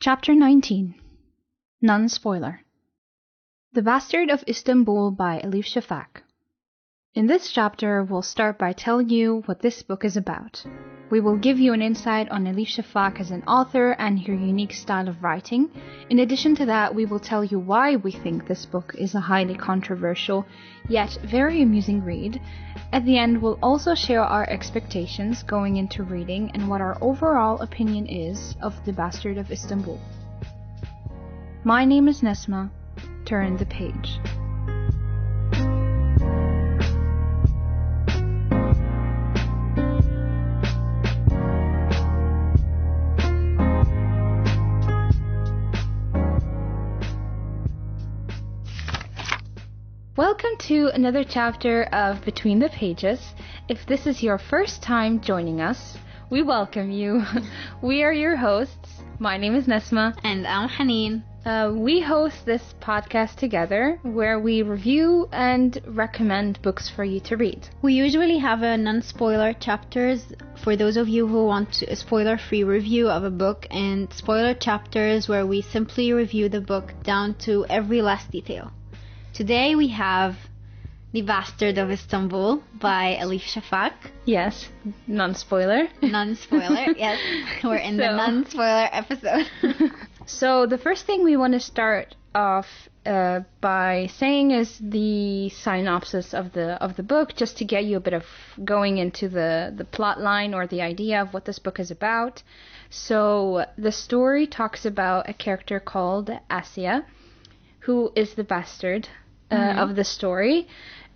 Chapter 19. Non-spoiler. The Bastard of Istanbul by Elif Shafak. In this chapter, we'll start by telling you what this book is about. We will give you an insight on Elif Shafak as an author and her unique style of writing. In addition to that, we will tell you why we think this book is a highly controversial, yet very amusing read. At the end, we'll also share our expectations going into reading and what our overall opinion is of The Bastard of Istanbul. My name is Nesma. Turn the page. Welcome to another chapter of Between the Pages. If this is your first time joining us, we welcome you. We are your hosts. My name is Nesma. And I'm Haneen. We host this podcast together where we review and recommend books for you to read. We usually have a non-spoiler chapters for those of you who want a spoiler-free review of a book, and spoiler chapters where we simply review the book down to every last detail. Today we have The Bastard of Istanbul by Elif Shafak. Yes, non-spoiler. Non-spoiler, yes. We're in the non-spoiler episode. So the first thing we want to start off by saying is the synopsis of the book, just to get you a bit of going into the plot line or the idea of what this book is about. So the story talks about a character called Asya, who is the bastard of the story.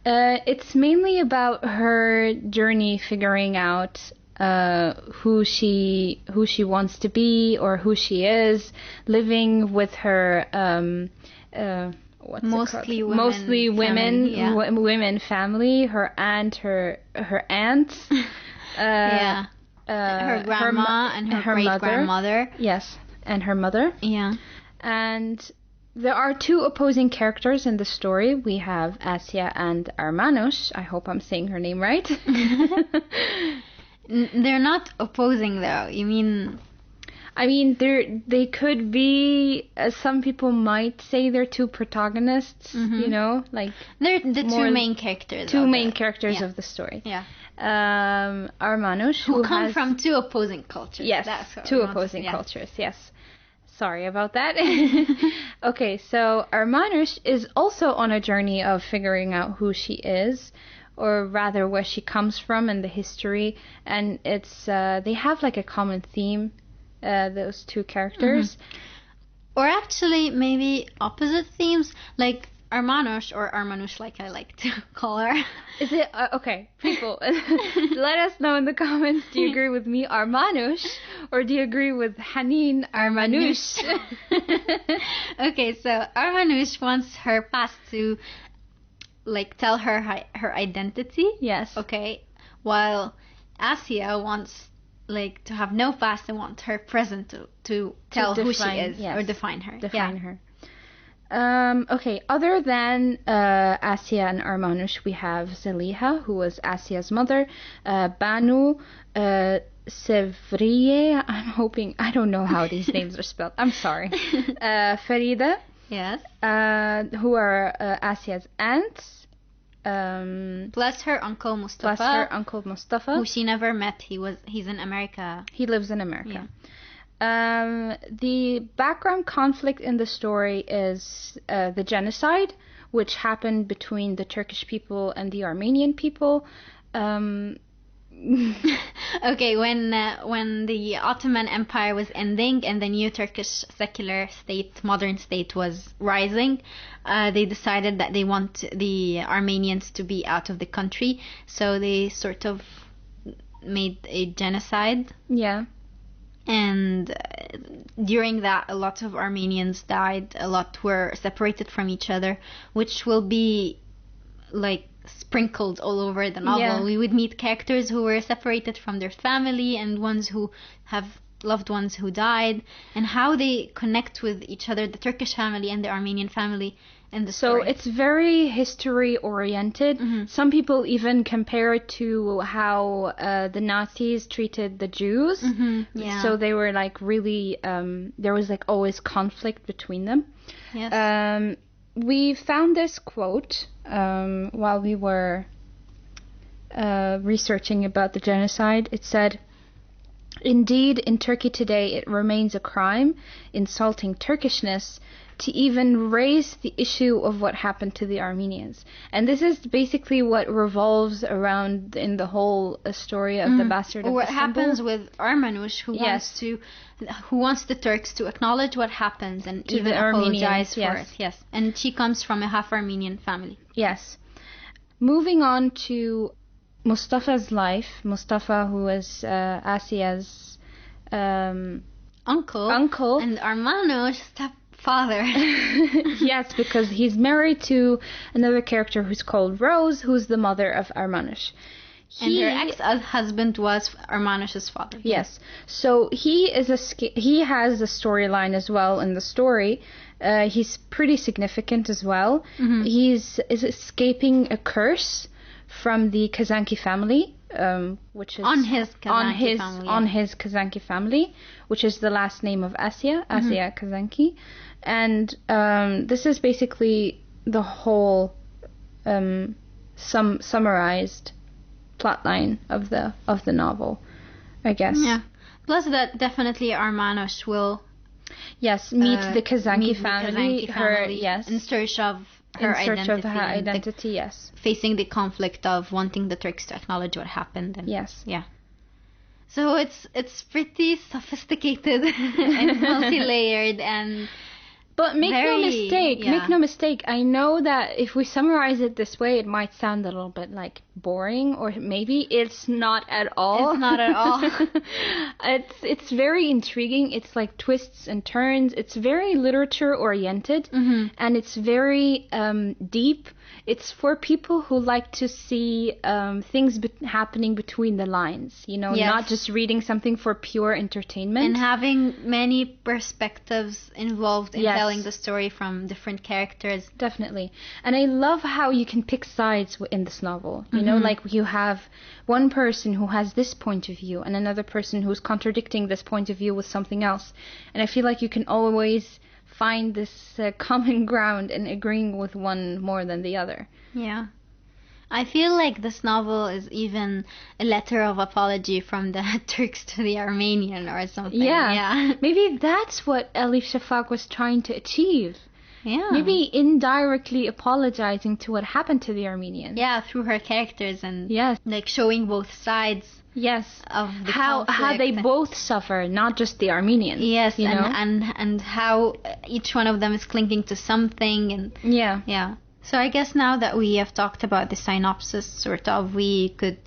It's mainly about her journey figuring out who she wants to be or who she is, living with her mostly women family, her aunt, her aunts, her grandma and her great grandmother. Yes, and her mother. Yeah, and there are two opposing characters in the story. We have Asya and Armanush. I hope I'm saying her name right. They're not opposing, though. You mean... I mean, they could be... some people might say they're two protagonists, you know? Like they're the two main characters. Two main characters of the story. Yeah. Armanush, who come from two opposing cultures. Yes, two opposing cultures, yes. Sorry about that. Okay, so Armanush is also on a journey of figuring out who she is, or rather where she comes from and the history, and it's they have like a common theme, those two characters. Or actually maybe opposite themes, like Armanush, or Armanush like I like to call her. Is it okay, people? Let us know in the comments, do you agree with me, Armanush, or do you agree with Haneen, Armanush? Okay, so Armanush wants her past to like tell her her identity. Yes. Okay, while Asya wants like to have no past and want her present to tell who she is, or define her. Her. Okay, other than Asya and Armanush, we have Zeliha, who was Asya's mother, Banu, Sevriye, I don't know how these names are spelled, I'm sorry, Farida, yes, who are Asya's aunts, plus her uncle Mustafa, who she never met. He's in America. He lives in America. Yeah. The background conflict in the story is the genocide, which happened between the Turkish people and the Armenian people. Okay, when the Ottoman Empire was ending and the new Turkish secular state, modern state, was rising, they decided that they want the Armenians to be out of the country, so they sort of made a genocide. Yeah. And during that, a lot of Armenians died, a lot were separated from each other, which will be like sprinkled all over the novel. Yeah. We would meet characters who were separated from their family and ones who have loved ones who died, and how they connect with each other, the Turkish family and the Armenian family in the story. So it's very history oriented. Some people even compare it to how the Nazis treated the Jews. Yeah. So they were like really, there was like always conflict between them. Yes. We found this quote while we were researching about the genocide. It said, "Indeed, in Turkey today, it remains a crime, insulting Turkishness, to even raise the issue of what happened to the Armenians." And this is basically what revolves around in the whole story of the Bastard of What Istanbul. happens with Armanush, who Yes. wants the Turks to acknowledge what happens and To even the Armenians, apologize for yes. it. Yes. And she comes from a half Armenian family. Yes. Moving on to Mustafa's life. Mustafa, who was Asia's Uncle. uncle. And Armanush, stepfather. Yes, because he's married to another character who's called Rose, who's the mother of Armanush. And her ex-husband was Armanush's father. Yes. So he has a storyline as well in the story. He's pretty significant as well. He's escaping a curse from the Kazanki family, which is On his Kazanki family, which is the last name of Asia Kazanki. And this is basically the whole summarized plotline of the novel, I guess. Yeah. Plus that definitely Armanush will meet the Kazanki family. In search of her identity. Yes. Facing the conflict of wanting the Turks to acknowledge what happened. And, yes. Yeah. So it's pretty sophisticated and multi-layered and. But make no mistake. I know that if we summarize it this way, it might sound a little bit like boring, or maybe it's not at all. It's not at all. It's very intriguing. It's like twists and turns. It's very literature oriented, and it's very deep. It's for people who like to see things happening between the lines, not just reading something for pure entertainment. And having many perspectives involved in telling the story from different characters. Definitely. And I love how you can pick sides in this novel. Like you have one person who has this point of view and another person who's contradicting this point of view with something else. And I feel like you can always find this common ground in agreeing with one more than the other. Yeah. I feel like this novel is even a letter of apology from the Turks to the Armenian or something. Yeah. Maybe that's what Elif Shafak was trying to achieve. Yeah. Maybe indirectly apologizing to what happened to the Armenians. Yeah, through her characters and like showing both sides. Yes. Of the how they both suffer, not just the Armenians. Yes, and how each one of them is clinging to something and yeah. So I guess now that we have talked about the synopsis, sort of, we could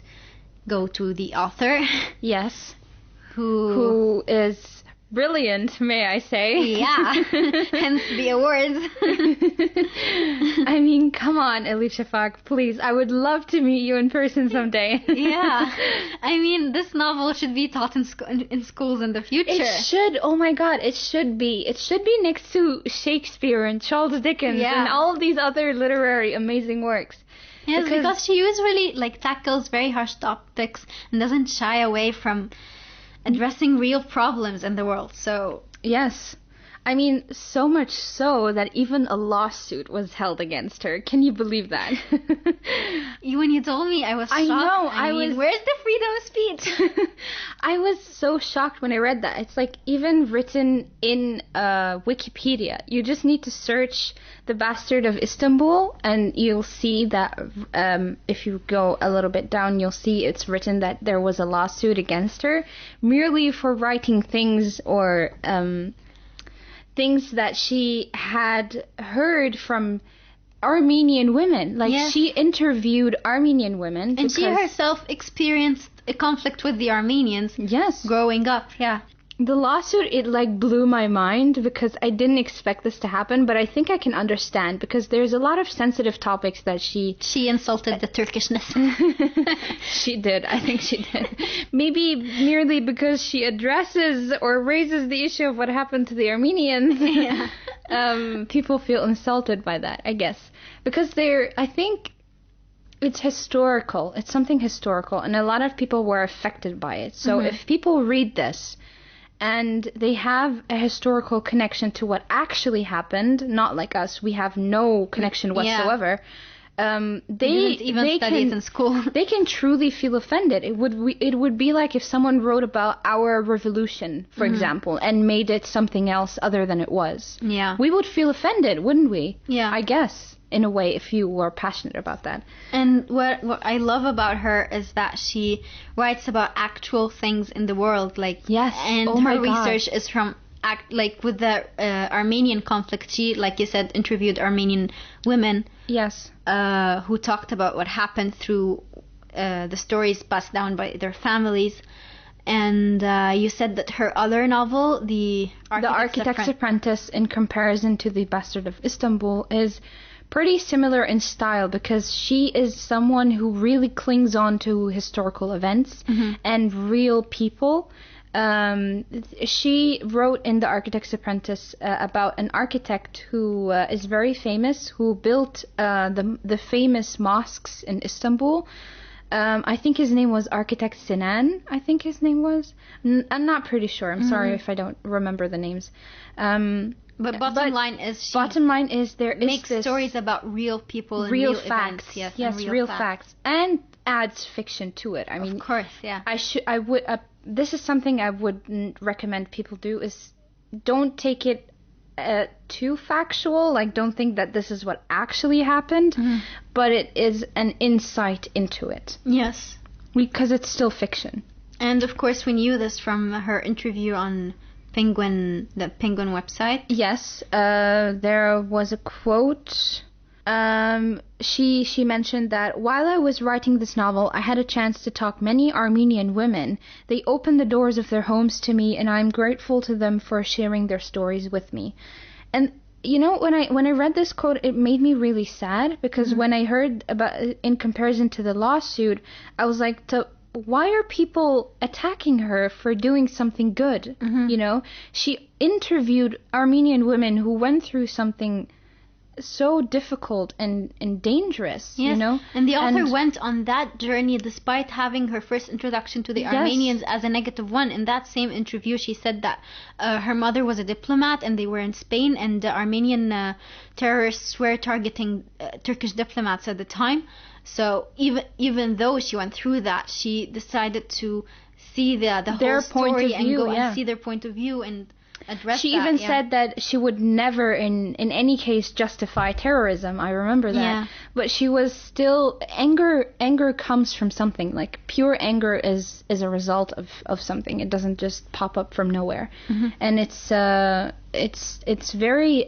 go to the author. Yes. Who is brilliant, may I say. Yeah. Hence the awards. I mean, come on, Elif Shafak, please. I would love to meet you in person someday. Yeah. I mean, this novel should be taught in schools in the future. It should. Oh my God, it should be. It should be next to Shakespeare and Charles Dickens and all of these other literary amazing works. Yes, because she usually tackles very harsh topics and doesn't shy away from addressing real problems in the world. So yes, I mean, so much so that even a lawsuit was held against her. Can you believe that? When you told me, I was shocked. I know. I mean, where's the freedom of speech? I was so shocked when I read that. It's like even written in Wikipedia. You just need to search The Bastard of Istanbul and you'll see that if you go a little bit down, you'll see it's written that there was a lawsuit against her merely for writing things or things that she had heard from Armenian women. She interviewed Armenian women. And she herself experienced a conflict with the Armenians. Yes. Growing up, yeah. The lawsuit, it like blew my mind because I didn't expect this to happen, but I think I can understand because there's a lot of sensitive topics that she insulted the Turkishness. She did. I think she did. Maybe merely because she addresses or raises the issue of what happened to the Armenians. Yeah. People feel insulted by that, I guess. Because I think it's historical. It's something historical, and a lot of people were affected by it. So if people read this and they have a historical connection to what actually happened, not like us, we have no connection whatsoever. They even study it in school. They can truly feel offended. It would be like if someone wrote about our revolution, for example, and made it something else other than it was. Yeah. We would feel offended, wouldn't we? Yeah. I guess, in a way, if you were passionate about that. And what I love about her is that she writes about actual things in the world, like and her research is from like with the Armenian conflict. She, like you said, interviewed Armenian women. Yes. Who talked about what happened through the stories passed down by their families. And you said that her other novel, The Architect's Apprentice, in comparison to The Bastard of Istanbul, is pretty similar in style because she is someone who really clings on to historical events and real people. She wrote in The Architect's Apprentice about an architect who is very famous, who built the famous mosques in Istanbul. I think his name was Architect Sinan, I think his name was. I'm not pretty sure. I'm sorry if I don't remember the names. But bottom line is there is makes stories about real people and real facts. Events. Yes, real facts. And adds fiction to it. I mean, of course, yeah. This is something I would recommend people do, is don't take it too factual. Like, don't think that this is what actually happened, but it is an insight into it. Yes. Because it's still fiction. And of course we knew this from her interview on the Penguin website. Yes, there was a quote. She mentioned that while I was writing this novel, I had a chance to talk many Armenian women. They opened the doors of their homes to me, and I'm grateful to them for sharing their stories with me. And you know, when I read this quote, it made me really sad because when I heard about in comparison to the lawsuit, I was like, why are people attacking her for doing something good? You know, she interviewed Armenian women who went through something so difficult and dangerous, yes. You know? And the author went on that journey despite having her first introduction to the Armenians as a negative one. In that same interview, she said that her mother was a diplomat and they were in Spain, and the Armenian terrorists were targeting Turkish diplomats at the time. So even though she went through that, she decided to see the whole story and go and see their point of view and address she even said that she would never in any case justify terrorism. I remember that. But she was still anger comes from something. Like, pure anger is a result of something. It doesn't just pop up from nowhere. And it's very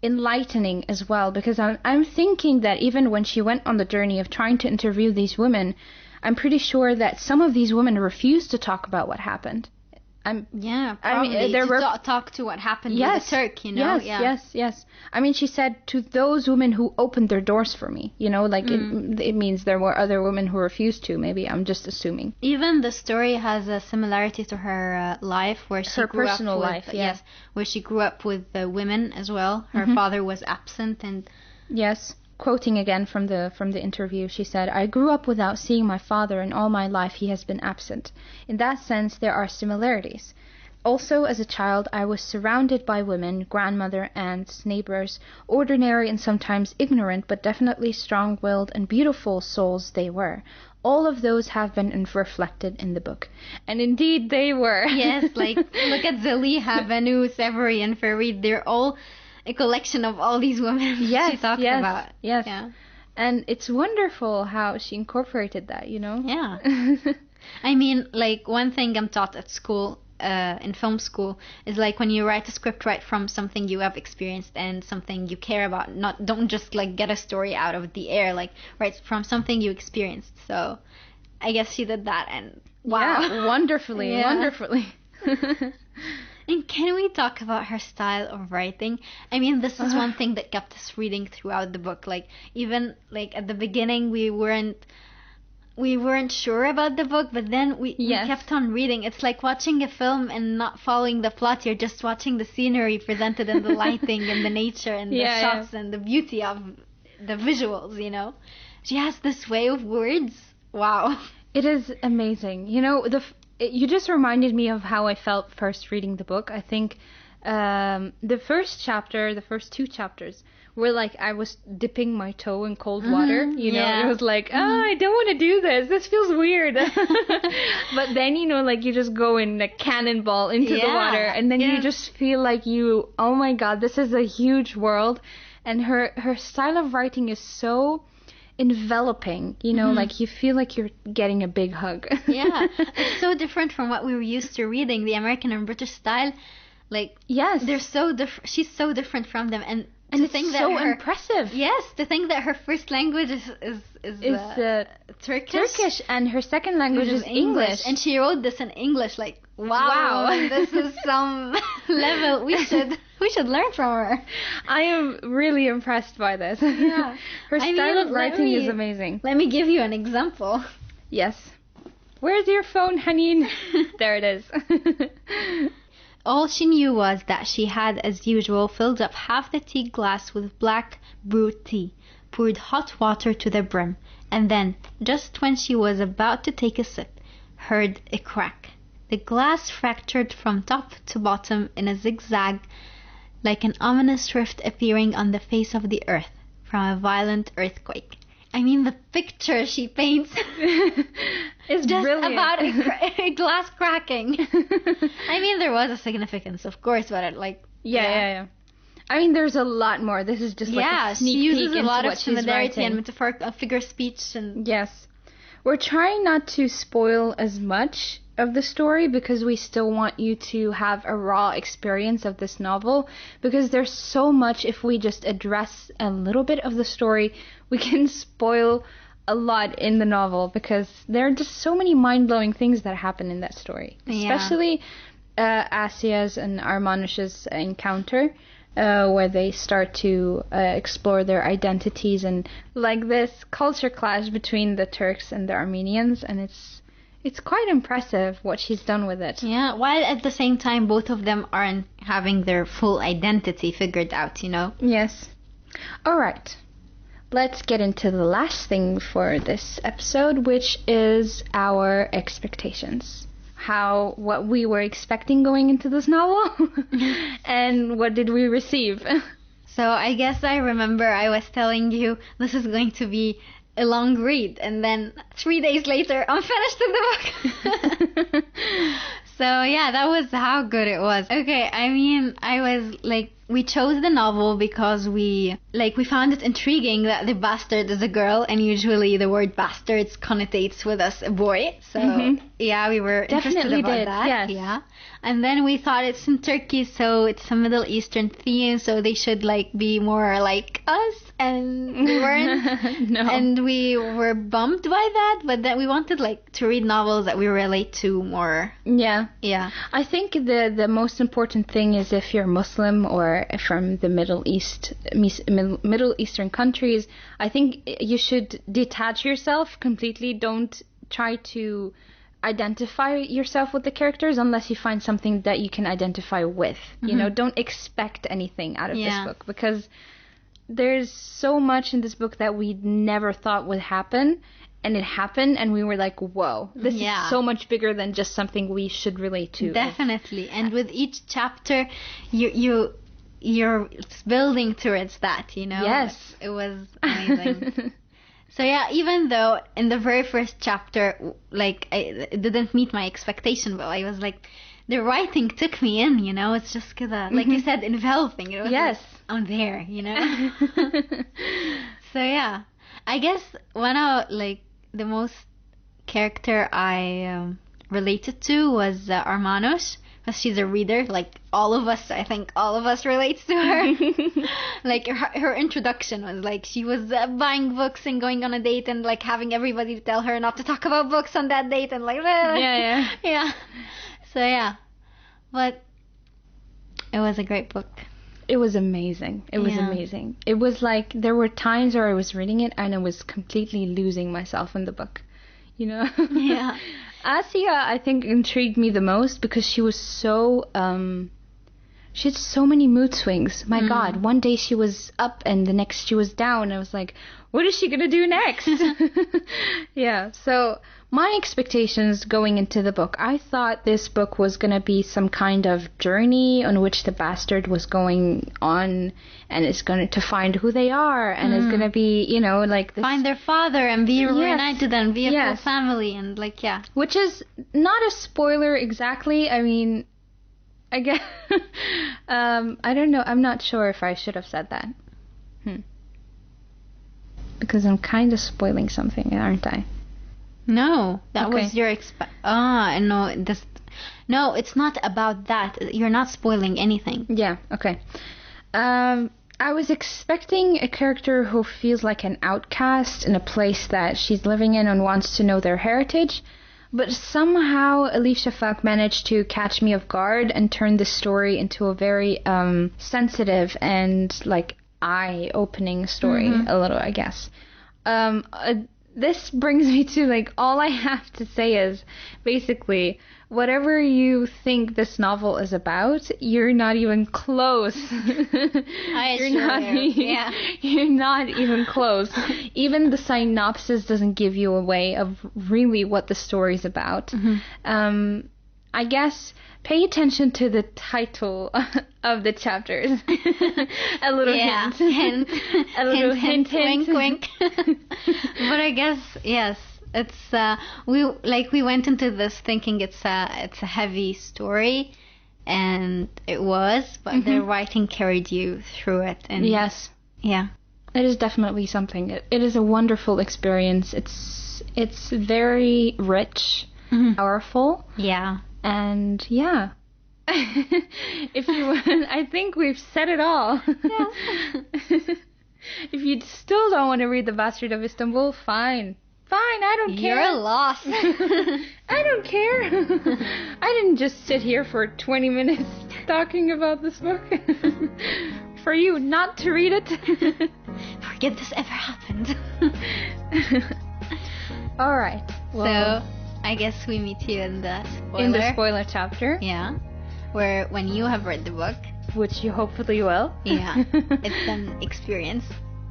enlightening as well, because I'm thinking that even when she went on the journey of trying to interview these women, I'm pretty sure that some of these women refused to talk about what happened. Probably. I mean, talk to what happened with the Turk, you know? Yes. I mean, she said, to those women who opened their doors for me, you know, like it means there were other women who refused to. Maybe I'm just assuming. Even the story has a similarity to her life, where she grew up with, yes, where she grew up with women as well. Her father was absent, and yes. Quoting again from the interview, she said, "I grew up without seeing my father, and all my life he has been absent. In that sense, there are similarities. Also, as a child, I was surrounded by women, grandmother, aunts, neighbors, ordinary and sometimes ignorant, but definitely strong-willed and beautiful souls they were. All of those have been reflected in the book." And indeed, they were. Yes, like, look at Zaliha, Banu, Severy, and Farid. They're all a collection of all these women she talked about. Yes. Yeah. And it's wonderful how she incorporated that, you know? Yeah. I mean, like, one thing I'm taught at school, in film school, is like, when you write a script, write from something you have experienced and something you care about. Don't just like get a story out of the air, like write from something you experienced. So I guess she did that, and wow. Yeah, wonderfully. And can we talk about her style of writing? I mean, this is one thing that kept us reading throughout the book. Like, even like at the beginning, we weren't sure about the book, but then we kept on reading. It's like watching a film and not following the plot. You're just watching the scenery presented and the lighting and the nature and the shots and the beauty of the visuals, you know. She has this way of words. Wow. It is amazing. You know, you just reminded me of how I felt first reading the book. I think the first two chapters were like I was dipping my toe in cold water. You know, it was like, I don't want to do this. This feels weird. But then, you know, like you just go in a cannonball into the water, and then you just feel like oh my God, this is a huge world. And her style of writing is so enveloping, you know, like you feel like you're getting a big hug. It's so different from what we were used to reading, the American and British style. Like, they're so different. She's so different from them, and it's so impressive. Yes, to think that her first language is Turkish, and her second language is English, and she wrote this in English. Like, wow. This is some level we should learn from her. I am really impressed by this. Yeah, her style of writing is amazing. Let me give you an example. Yes. Where's your phone, Haneen? There it is. All she knew was that she had, as usual, filled up half the tea glass with black brewed tea, poured hot water to the brim, and then, just when she was about to take a sip, heard a crack. The glass fractured from top to bottom in a zigzag, like an ominous rift appearing on the face of the earth from a violent earthquake. I mean, the picture she paints is just brilliant. About a glass cracking. I mean, there was a significance, of course, but Yeah. I mean, there's a lot more. This is just like a sneak peek into what she's writing. She uses a lot of similarity and metaphorical figure speech. And yes. We're trying not to spoil as much of the story because we still want you to have a raw experience of this novel, because there's so much. If we just address a little bit of the story, we can spoil a lot in the novel, because there are just so many mind-blowing things that happen in that story, especially Asia's and Armanush's encounter, where they start to explore their identities, and like this culture clash between the Turks and the Armenians, and it's quite impressive what she's done with it. Yeah, while at the same time both of them aren't having their full identity figured out, you know? Yes. All right. Let's get into the last thing for this episode, which is our expectations. What we were expecting going into this novel, and what did we receive? So I guess I remember I was telling you this is going to be a long read, and then 3 days later I'm finished with the book. So yeah, that was how good it was. Okay, I mean, I was like, we chose the novel because we found it intriguing that the bastard is a girl, and usually the word bastards connotates with us a boy. So yeah, we were interested about that. Yes. Yeah. And then we thought it's in Turkey, so it's a Middle Eastern theme, so they should like be more like us, and we weren't. No. And we were bummed by that, but then we wanted like to read novels that we relate to more. Yeah. Yeah. I think the most important thing is if you're Muslim or from the Middle Eastern countries, I think you should detach yourself completely. Don't try to identify yourself with the characters unless you find something that you can identify with. You know, don't expect anything out of this book, because there's so much in this book that we never thought would happen, and it happened, and we were like, whoa, this is so much bigger than just something we should relate to. Definitely. And with each chapter, you're building towards that, you know? Yes. It was amazing. So yeah, even though in the very first chapter, like, it didn't meet my expectation, but I was like, the writing took me in, you know? It's just like you said, enveloping. It was like, I'm there, you know? So yeah, I guess the most character I related to was Armanush, because she's a reader. Like I think all of us relates to her. Like her introduction was like she was buying books and going on a date, and like having everybody tell her not to talk about books on that date, and like yeah. So yeah, But it was a great book. It was amazing. It was amazing. It was like there were times where I was reading it and I was completely losing myself in the book. You know? Yeah. Asia, I think, intrigued me the most because she was so she had so many mood swings. My God, one day she was up and the next she was down. I was like, what is she going to do next? Yeah, so my expectations going into the book, I thought this book was going to be some kind of journey on which the bastard was going on and is going to find who they are and is going to be, you know, like this... Find their father and be reunited and be a full family and like, yeah. Which is not a spoiler exactly. I mean... I guess, I don't know. I'm not sure if I should have said that. Because I'm kind of spoiling something, aren't I? No, that was your no, it's not about that. You're not spoiling anything. Yeah, okay. I was expecting a character who feels like an outcast in a place that she's living in and wants to know their heritage. But somehow Elif Shafak managed to catch me off guard and turn the story into a very sensitive and like eye-opening story a little, I guess. This brings me to like all I have to say is basically whatever you think this novel is about, you're not even close. You're not even close. Even the synopsis doesn't give you a way of really what the story's about. I guess pay attention to the title of the chapters. A little hint. A little hint. Wink, wink. But I guess, yes, it's we went into this thinking it's a heavy story, and it was, but the writing carried you through it. And yes, yeah, it is definitely something. It is a wonderful experience. It's very rich, powerful. Yeah. And yeah, if you want, I think we've said it all. Yeah. If you still don't want to read The Bastard of Istanbul, fine, I don't care. You're lost. I don't care. I didn't just sit here for 20 minutes talking about this book for you not to read it. Forget this ever happened. All right. Well, so I guess we meet you in the spoiler chapter. Yeah, where when you have read the book, which you hopefully will. Yeah, it's an experience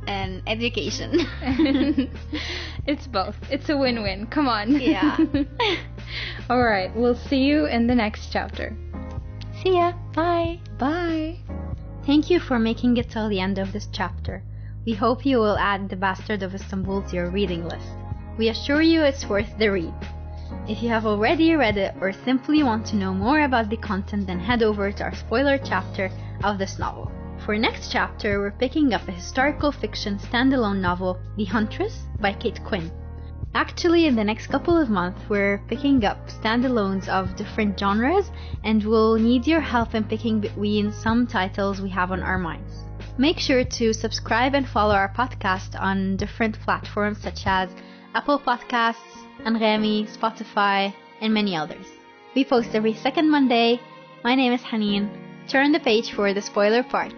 and education. It's both. It's a win-win. Come on. Yeah. All right. We'll see you in the next chapter. See ya. Bye. Bye. Thank you for making it till the end of this chapter. We hope you will add The Bastard of Istanbul to your reading list. We assure you it's worth the read. If you have already read it or simply want to know more about the content, then head over to our spoiler chapter of this novel. For next chapter, we're picking up a historical fiction standalone novel, The Huntress by Kate Quinn. Actually, in the next couple of months, we're picking up standalones of different genres, and we'll need your help in picking between some titles we have on our minds. Make sure to subscribe and follow our podcast on different platforms such as Apple Podcasts, Anghami, Spotify, and many others. We post every second Monday. My name is Haneen. Turn the page for the spoiler part.